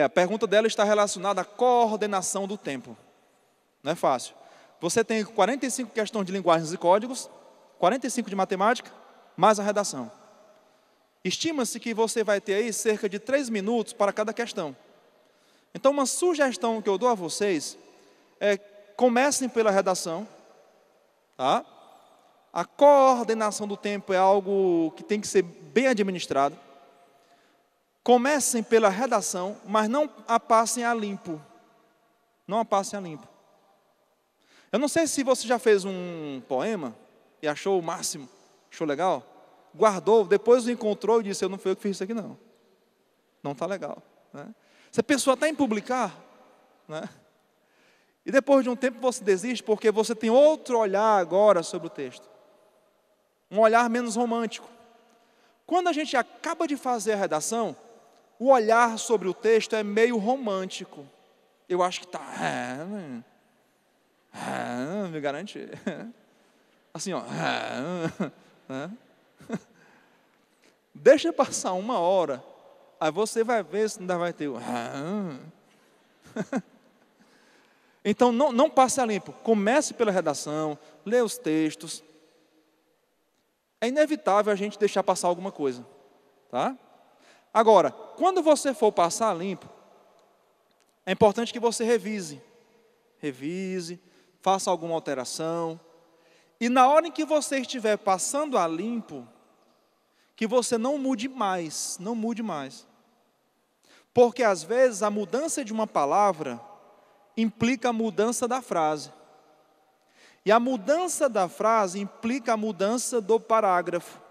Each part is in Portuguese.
A pergunta dela está relacionada à coordenação do tempo. Não é fácil. Você tem 45 questões de linguagens e códigos, 45 de matemática, mais a redação. Estima-se que você vai ter aí cerca de 3 minutos para cada questão. Então, uma sugestão que eu dou a vocês é: comecem pela redação, tá? A coordenação do tempo é algo que tem que ser bem administrado. Comecem pela redação, mas não a passem a limpo. Não a passem a limpo. Eu não sei se você já fez um poema e achou o máximo, achou legal, guardou, depois o encontrou e disse: eu não fui eu que fiz isso aqui não. Não está legal, né? Você pensou até em publicar, né? E depois de um tempo você desiste porque você tem outro olhar agora sobre o texto. Um olhar menos romântico. Quando a gente acaba de fazer a redação, o olhar sobre o texto é meio romântico. Eu acho que está... me garante. Assim, ó. Deixa passar 1 hora, aí você vai ver se ainda vai ter o... Então, não passe a limpo. Comece pela redação, lê os textos. É inevitável a gente deixar passar alguma coisa, tá? Agora, quando você for passar a limpo, é importante que você revise. Revise, faça alguma alteração. E na hora em que você estiver passando a limpo, que você não mude mais, não mude mais. Porque às vezes a mudança de uma palavra implica a mudança da frase. E a mudança da frase implica a mudança do parágrafo.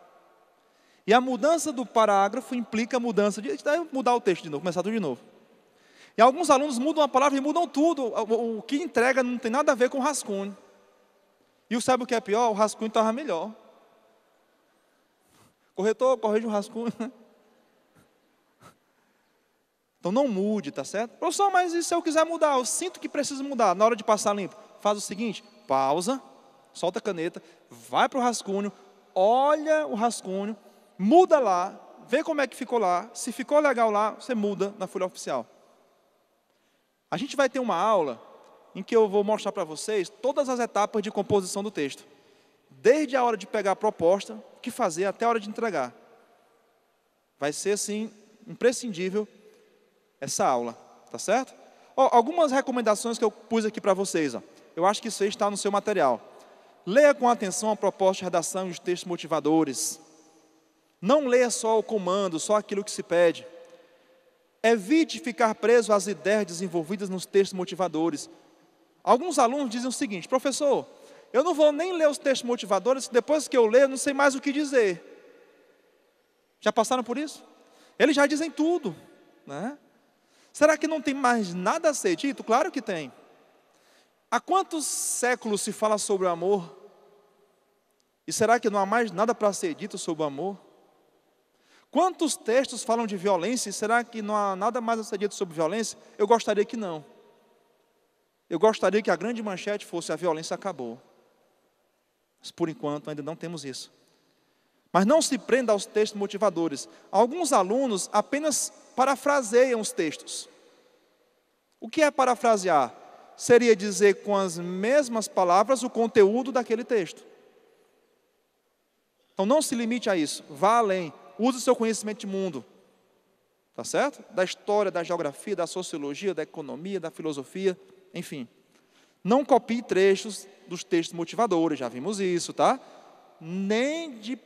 E a mudança do parágrafo implica a mudança de... mudar o texto de novo, começar tudo de novo. E alguns alunos mudam a palavra e mudam tudo. O que entrega não tem nada a ver com o rascunho. E sabe o que é pior? O rascunho estava melhor. Corretor, corrige o rascunho. Então não mude, tá certo? Professor, mas e se eu quiser mudar? Eu sinto que preciso mudar. Na hora de passar limpo, faz o seguinte: pausa, solta a caneta, vai para o rascunho, olha o rascunho, muda lá, vê como é que ficou lá. Se ficou legal lá, você muda na folha oficial. A gente vai ter uma aula em que eu vou mostrar para vocês todas as etapas de composição do texto. Desde a hora de pegar a proposta, o que fazer, até a hora de entregar. Vai ser, assim, imprescindível essa aula, tá certo? Algumas recomendações que eu pus aqui para vocês. Eu acho que isso aí está no seu material. Leia com atenção a proposta de redação e os textos motivadores. Não leia só o comando, só aquilo que se pede. Evite ficar preso às ideias desenvolvidas nos textos motivadores. Alguns alunos dizem o seguinte: professor, eu não vou nem ler os textos motivadores, depois que eu ler, eu não sei mais o que dizer. Já passaram por isso? Eles já dizem tudo, né? Será que não tem mais nada a ser dito? Claro que tem. Há quantos séculos se fala sobre o amor? E será que não há mais nada para ser dito sobre o amor? Quantos textos falam de violência? E será que não há nada mais a ser dito sobre violência? Eu gostaria que não. Eu gostaria que a grande manchete fosse: a violência acabou. Mas por enquanto ainda não temos isso. Mas não se prenda aos textos motivadores. Alguns alunos apenas parafraseiam os textos. O que é parafrasear? Seria dizer com as mesmas palavras o conteúdo daquele texto. Então não se limite a isso, vá além. Use o seu conhecimento de mundo. Tá certo? Da história, da geografia, da sociologia, da economia, da filosofia, enfim. Não copie trechos dos textos motivadores, já vimos isso, tá? Nem de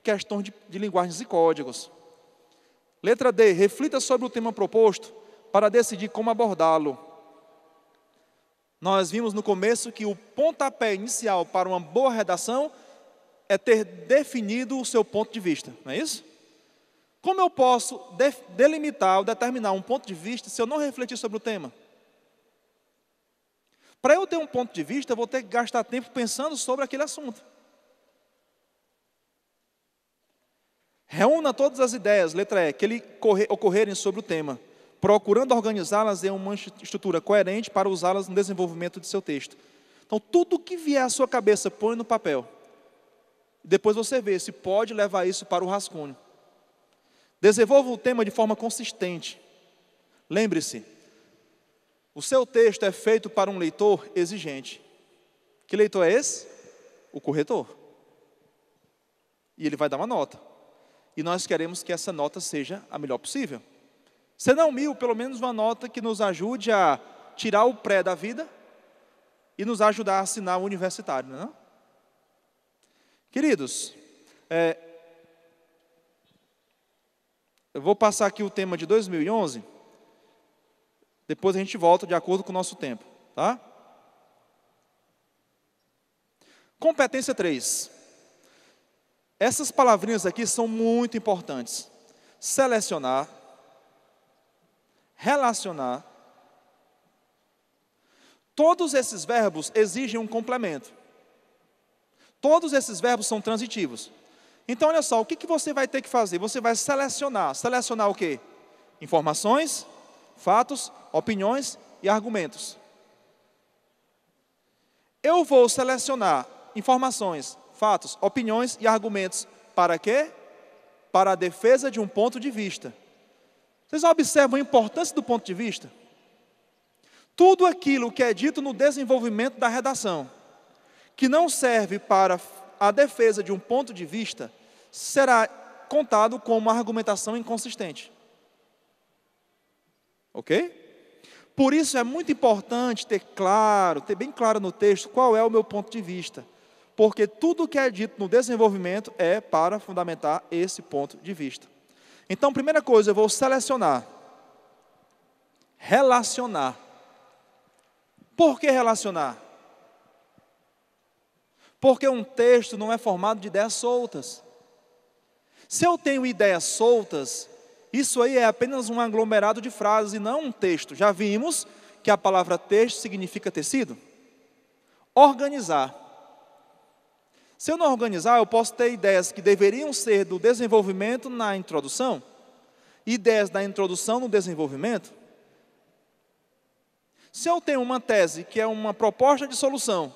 questões de linguagens e códigos. Letra D, reflita sobre o tema proposto para decidir como abordá-lo. Nós vimos no começo que o pontapé inicial para uma boa redação é ter definido o seu ponto de vista, não é isso? Como eu posso delimitar ou determinar um ponto de vista se eu não refletir sobre o tema? Para eu ter um ponto de vista, eu vou ter que gastar tempo pensando sobre aquele assunto. Reúna todas as ideias, letra E, que lhe ocorrerem sobre o tema, procurando organizá-las em uma estrutura coerente para usá-las no desenvolvimento de seu texto. Então, tudo que vier à sua cabeça, põe no papel. Depois você vê se pode levar isso para o rascunho. Desenvolva o tema de forma consistente. Lembre-se, o seu texto é feito para um leitor exigente. Que leitor é esse? O corretor. E ele vai dar uma nota. E nós queremos que essa nota seja a melhor possível. Se não 1000, pelo menos uma nota que nos ajude a tirar o pré da vida e nos ajudar a assinar o universitário, não é? Queridos, eu vou passar aqui o tema de 2011, depois a gente volta de acordo com o nosso tempo, tá? Competência 3. Essas palavrinhas aqui são muito importantes. Selecionar, relacionar. Todos esses verbos exigem um complemento. Todos esses verbos são transitivos. Então, olha só, o que você vai ter que fazer? Você vai selecionar. Selecionar o quê? Informações, fatos, opiniões e argumentos. Eu vou selecionar informações, fatos, opiniões e argumentos. Para quê? Para a defesa de um ponto de vista. Vocês observam a importância do ponto de vista? Tudo aquilo que é dito no desenvolvimento da redação, que não serve para a defesa de um ponto de vista, será contado como uma argumentação inconsistente. Ok? Por isso é muito importante ter bem claro no texto qual é o meu ponto de vista. Porque tudo que é dito no desenvolvimento é para fundamentar esse ponto de vista. Então, primeira coisa, eu vou selecionar. Relacionar. Por que relacionar? Porque um texto não é formado de ideias soltas. Se eu tenho ideias soltas, isso aí é apenas um aglomerado de frases e não um texto. Já vimos que a palavra texto significa tecido. Organizar. Se eu não organizar, eu posso ter ideias que deveriam ser do desenvolvimento na introdução, ideias da introdução no desenvolvimento. Se eu tenho uma tese que é uma proposta de solução,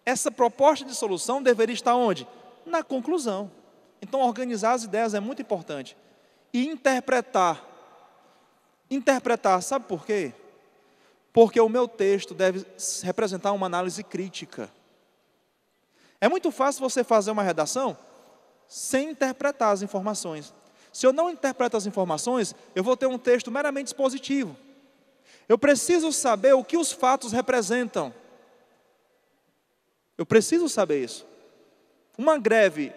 essa proposta de solução deveria estar onde? Na conclusão. Então, organizar as ideias é muito importante. E interpretar. Interpretar, sabe por quê? Porque o meu texto deve representar uma análise crítica. É muito fácil você fazer uma redação sem interpretar as informações. Se eu não interpreto as informações, eu vou ter um texto meramente expositivo. Eu preciso saber o que os fatos representam. Eu preciso saber isso. Uma greve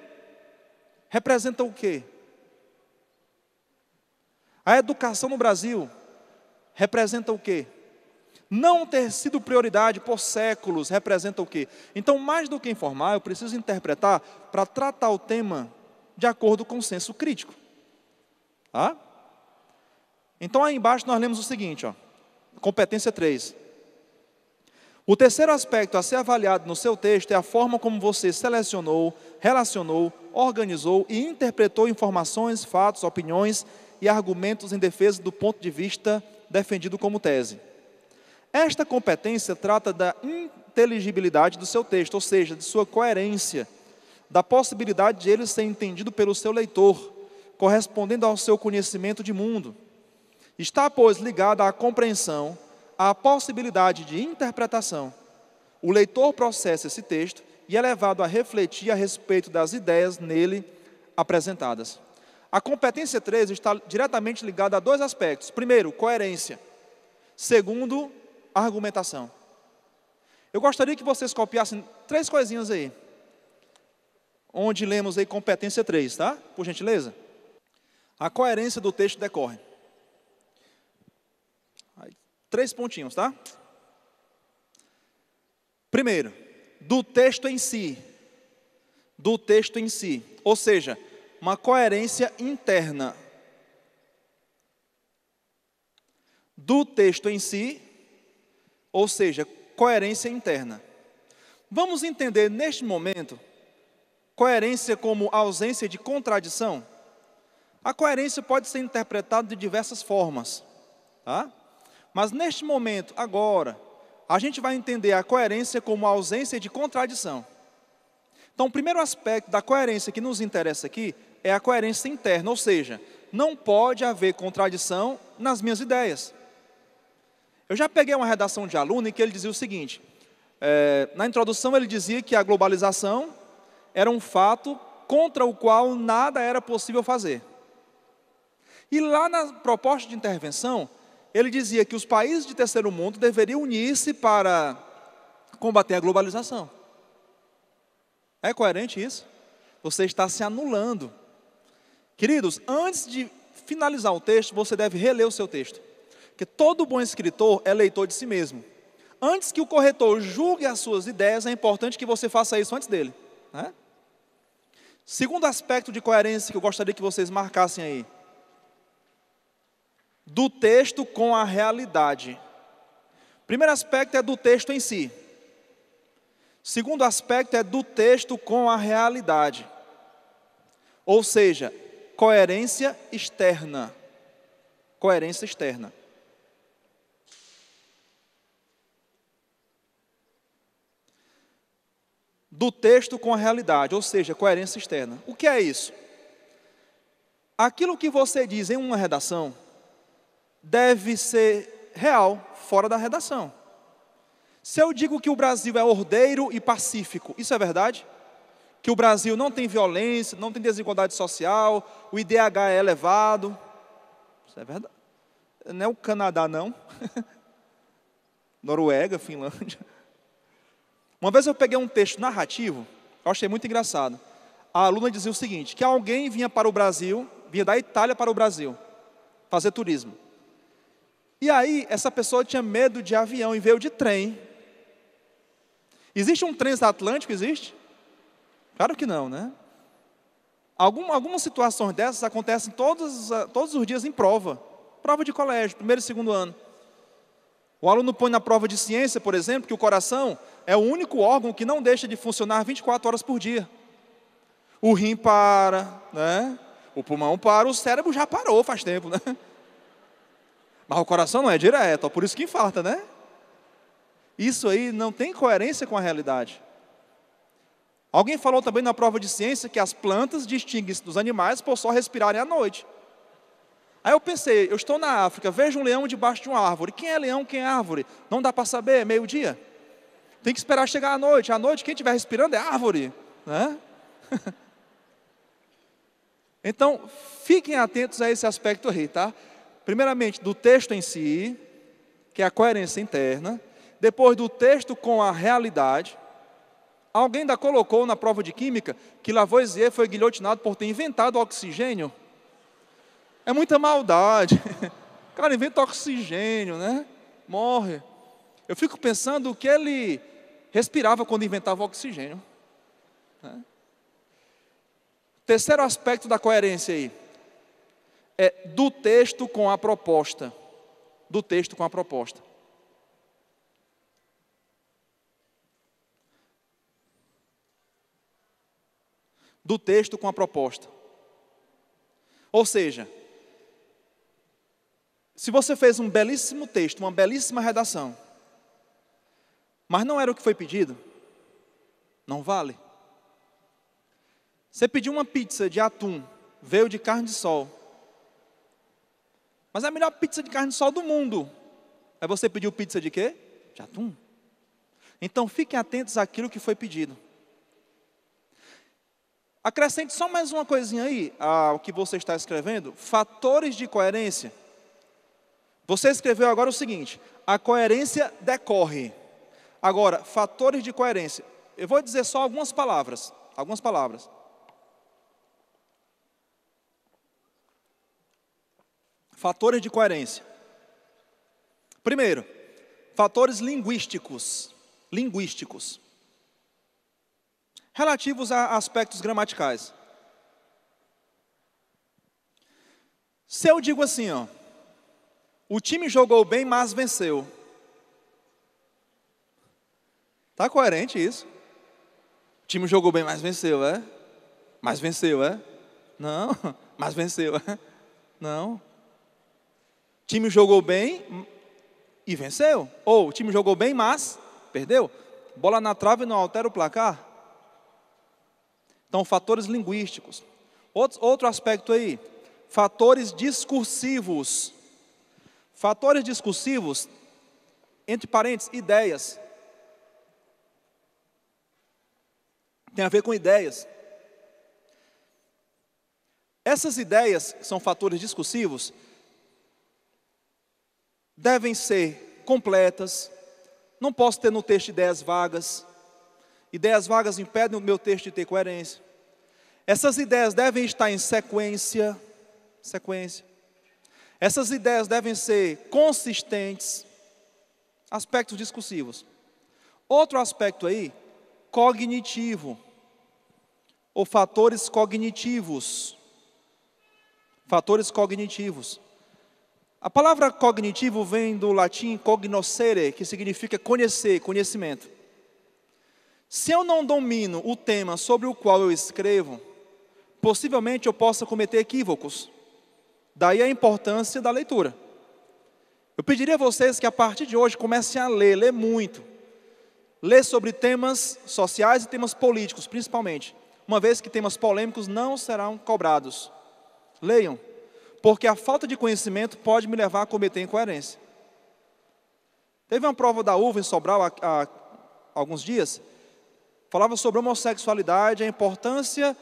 representa o quê? A educação no Brasil representa o quê? Não ter sido prioridade por séculos representa o quê? Então, mais do que informar, eu preciso interpretar para tratar o tema de acordo com o senso crítico. Tá? Então, aí embaixo nós lemos o seguinte, ó, competência 3. O terceiro aspecto a ser avaliado no seu texto é a forma como você selecionou, relacionou, organizou e interpretou informações, fatos, opiniões e argumentos em defesa do ponto de vista defendido como tese. Esta competência trata da inteligibilidade do seu texto, ou seja, de sua coerência, da possibilidade de ele ser entendido pelo seu leitor, correspondendo ao seu conhecimento de mundo. Está, pois, ligada à compreensão, à possibilidade de interpretação. O leitor processa esse texto e é levado a refletir a respeito das ideias nele apresentadas. A competência 3 está diretamente ligada a dois aspectos. Primeiro, coerência. Segundo, argumentação. Eu gostaria que vocês copiassem 3 coisinhas aí, onde lemos aí competência 3, tá? Por gentileza. A coerência do texto decorre. 3 pontinhos, tá? Primeiro, do texto em si. Do texto em si. Ou seja, uma coerência interna. Do texto em si, ou seja, coerência interna. Vamos entender neste momento, coerência como ausência de contradição? A coerência pode ser interpretada de diversas formas, tá? Mas neste momento, agora, a gente vai entender a coerência como ausência de contradição. Então, o primeiro aspecto da coerência que nos interessa aqui é a coerência interna, ou seja, não pode haver contradição nas minhas ideias. Eu já peguei uma redação de aluno em que ele dizia o seguinte, na introdução ele dizia que a globalização era um fato contra o qual nada era possível fazer. E lá na proposta de intervenção, ele dizia que os países de terceiro mundo deveriam unir-se para combater a globalização. É coerente isso? Você está se anulando. Queridos, antes de finalizar o texto, você deve reler o seu texto. Porque todo bom escritor é leitor de si mesmo. Antes que o corretor julgue as suas ideias, é importante que você faça isso antes dele, né? Segundo aspecto de coerência que eu gostaria que vocês marcassem aí. Do texto com a realidade. Primeiro aspecto é do texto em si. Segundo aspecto é do texto com a realidade. Ou seja, coerência externa. Coerência externa. Do texto com a realidade, ou seja, coerência externa. O que é isso? Aquilo que você diz em uma redação deve ser real, fora da redação. Se eu digo que o Brasil é ordeiro e pacífico, isso é verdade? Que o Brasil não tem violência, não tem desigualdade social, o IDH é elevado, isso é verdade. Não é o Canadá, não. Noruega, Finlândia. Uma vez eu peguei um texto narrativo, eu achei muito engraçado. A aluna dizia o seguinte, que alguém vinha para o Brasil, vinha da Itália para o Brasil, fazer turismo. E aí, essa pessoa tinha medo de avião e veio de trem. Existe um transatlântico, existe? Claro que não, né? Algumas situações dessas acontecem todos os dias em prova. Prova de colégio, primeiro e segundo ano. O aluno põe na prova de ciência, por exemplo, que o coração é o único órgão que não deixa de funcionar 24 horas por dia. O rim para, né? O pulmão para, o cérebro já parou faz tempo, né? Mas o coração não é direto, por isso que infarta, né? Isso aí não tem coerência com a realidade. Alguém falou também na prova de ciência que as plantas distinguem-se dos animais por só respirarem à noite. Aí eu pensei, eu estou na África, vejo um leão debaixo de uma árvore. Quem é leão, quem é árvore? Não dá para saber, meio-dia. Tem que esperar chegar à noite. À noite, quem estiver respirando é árvore, né? Então, fiquem atentos a esse aspecto aí, tá? Primeiramente, do texto em si, que é a coerência interna. Depois, do texto com a realidade. Alguém ainda colocou na prova de química que Lavoisier foi guilhotinado por ter inventado o oxigênio. É muita maldade. O cara inventa oxigênio, né? Morre. Eu fico pensando o que ele respirava quando inventava o oxigênio, né? Terceiro aspecto da coerência aí é do texto com a proposta. Do texto com a proposta. Do texto com a proposta. Ou seja, se você fez um belíssimo texto, uma belíssima redação, mas não era o que foi pedido, não vale. Você pediu uma pizza de atum, veio de carne de sol, mas é a melhor pizza de carne de sol do mundo. Aí você pediu pizza de quê? De atum. Então fiquem atentos àquilo que foi pedido. Acrescente só mais uma coisinha aí ao que você está escrevendo, fatores de coerência. Você escreveu agora o seguinte, a coerência decorre. Agora, fatores de coerência. Eu vou dizer só algumas palavras. Fatores de coerência. Primeiro, fatores linguísticos. Relativos a aspectos gramaticais. Se eu digo assim, ó, o time jogou bem, mas venceu. Está coerente isso? O time jogou bem, mas venceu, é? Mas venceu, é? Não, mas venceu, é? Não. O time jogou bem e venceu. Ou o time jogou bem, mas perdeu. Bola na trave não altera o placar. Então, fatores linguísticos. Outro aspecto aí, fatores discursivos. Fatores discursivos, entre parênteses, ideias. Tem a ver com ideias. Essas ideias, que são fatores discursivos, devem ser completas. Não posso ter no texto ideias vagas. Ideias vagas impedem o meu texto de ter coerência. Essas ideias devem estar em sequência. Essas ideias devem ser consistentes. Aspectos discursivos. Outro aspecto aí, cognitivo. Ou fatores cognitivos. Fatores cognitivos. A palavra cognitivo vem do latim cognoscere, que significa conhecer, conhecimento. Se eu não domino o tema sobre o qual eu escrevo, possivelmente eu possa cometer equívocos. Daí a importância da leitura. Eu pediria a vocês que a partir de hoje comecem a ler muito. Ler sobre temas sociais e temas políticos, principalmente. Uma vez que temas polêmicos não serão cobrados. Leiam, porque a falta de conhecimento pode me levar a cometer incoerência. Teve uma prova da UVA em Sobral há alguns dias, falava sobre homossexualidade, a importância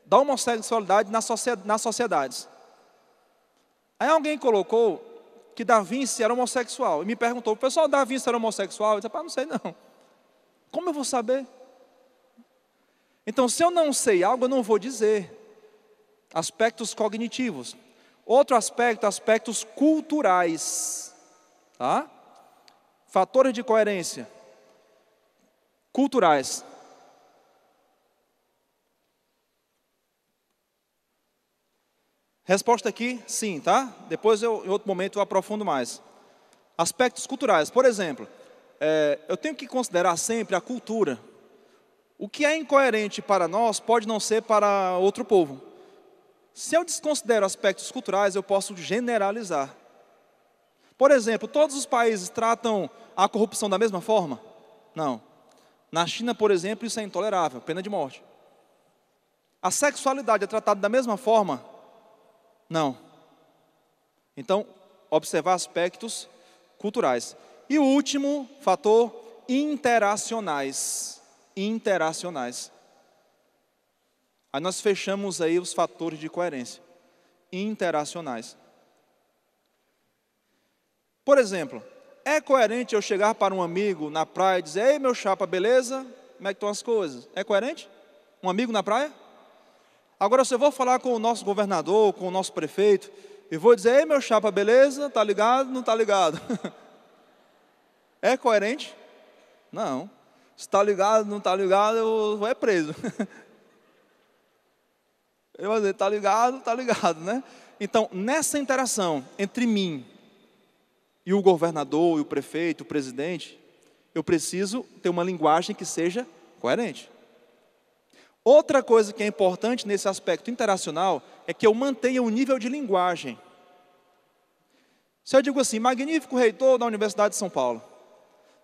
da homossexualidade nas sociedades. Aí alguém colocou que Da Vinci era homossexual, e me perguntou, pessoal, Da Vinci era homossexual? Eu disse, não sei não. Como eu vou saber? Então, se eu não sei algo, eu não vou dizer. Aspectos cognitivos. Outro aspecto, aspectos culturais. Tá? Fatores de coerência. Culturais. Resposta aqui, sim, tá? Depois, em outro momento, eu aprofundo mais. Aspectos culturais. Por exemplo, eu tenho que considerar sempre a cultura. O que é incoerente para nós pode não ser para outro povo. Se eu desconsidero aspectos culturais, eu posso generalizar. Por exemplo, todos os países tratam a corrupção da mesma forma? Não. Na China, por exemplo, isso é intolerável, pena de morte. A sexualidade é tratada da mesma forma? Não. Então, observar aspectos culturais. E o último fator, interacionais. Interacionais. Aí nós fechamos aí os fatores de coerência. Interacionais. Por exemplo, é coerente eu chegar para um amigo na praia e dizer, ei meu chapa, beleza? Como é que estão as coisas? É coerente? Um amigo na praia? Agora, se eu vou falar com o nosso governador, com o nosso prefeito, e vou dizer, ei meu chapa, beleza? Tá ligado? Não tá ligado? É coerente? Não. Se está ligado, não está ligado, eu vou preso. Eu vou dizer, está ligado, né? Então, nessa interação entre mim e o governador, e o prefeito, o presidente, eu preciso ter uma linguagem que seja coerente. Outra coisa que é importante nesse aspecto interacional é que eu mantenha o nível de linguagem. Se eu digo assim, magnífico reitor da Universidade de São Paulo,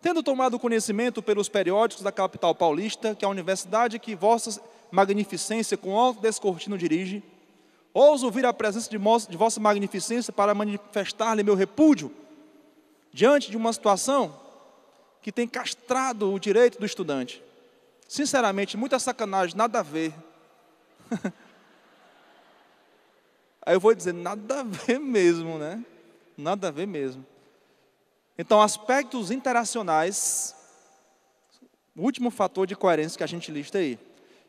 tendo tomado conhecimento pelos periódicos da capital paulista, que é a universidade que vossa magnificência com alto descortino dirige, ouso vir à presença de vossa magnificência para manifestar-lhe meu repúdio, diante de uma situação que tem castrado o direito do estudante. Sinceramente, muita sacanagem, nada a ver. Aí eu vou dizer, nada a ver mesmo, né? Nada a ver mesmo. Então, aspectos interacionais, o último fator de coerência que a gente lista aí.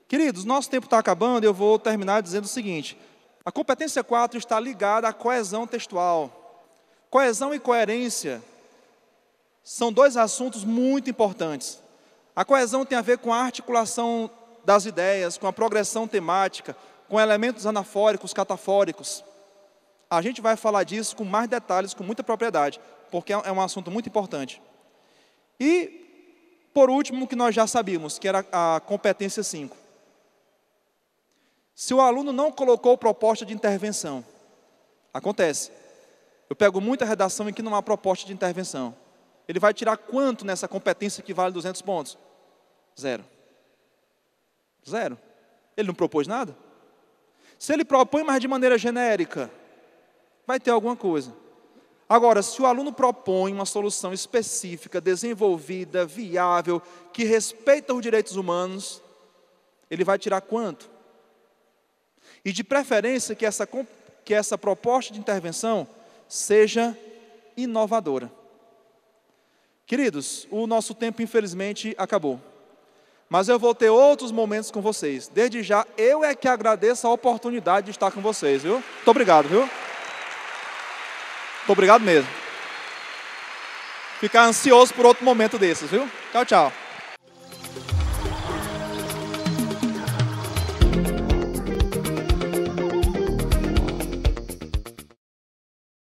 Queridos, nosso tempo está acabando e eu vou terminar dizendo o seguinte. A competência 4 está ligada à coesão textual. Coesão e coerência são dois assuntos muito importantes. A coesão tem a ver com a articulação das ideias, com a progressão temática, com elementos anafóricos, catafóricos. A gente vai falar disso com mais detalhes, com muita propriedade, porque é um assunto muito importante. E, por último, o que nós já sabíamos, que era a competência 5. Se o aluno não colocou proposta de intervenção, acontece. Eu pego muita redação em que não há proposta de intervenção. Ele vai tirar quanto nessa competência que vale 200 pontos? 0. 0. Ele não propôs nada? Se ele propõe, mas de maneira genérica, vai ter alguma coisa. Agora, se o aluno propõe uma solução específica, desenvolvida, viável, que respeita os direitos humanos, ele vai tirar quanto? E de preferência que essa proposta de intervenção seja inovadora. Queridos, o nosso tempo infelizmente acabou. Mas eu vou ter outros momentos com vocês. Desde já, eu é que agradeço a oportunidade de estar com vocês, viu? Muito obrigado, viu? Muito obrigado mesmo. Ficar ansioso por outro momento desses, viu? Tchau, tchau.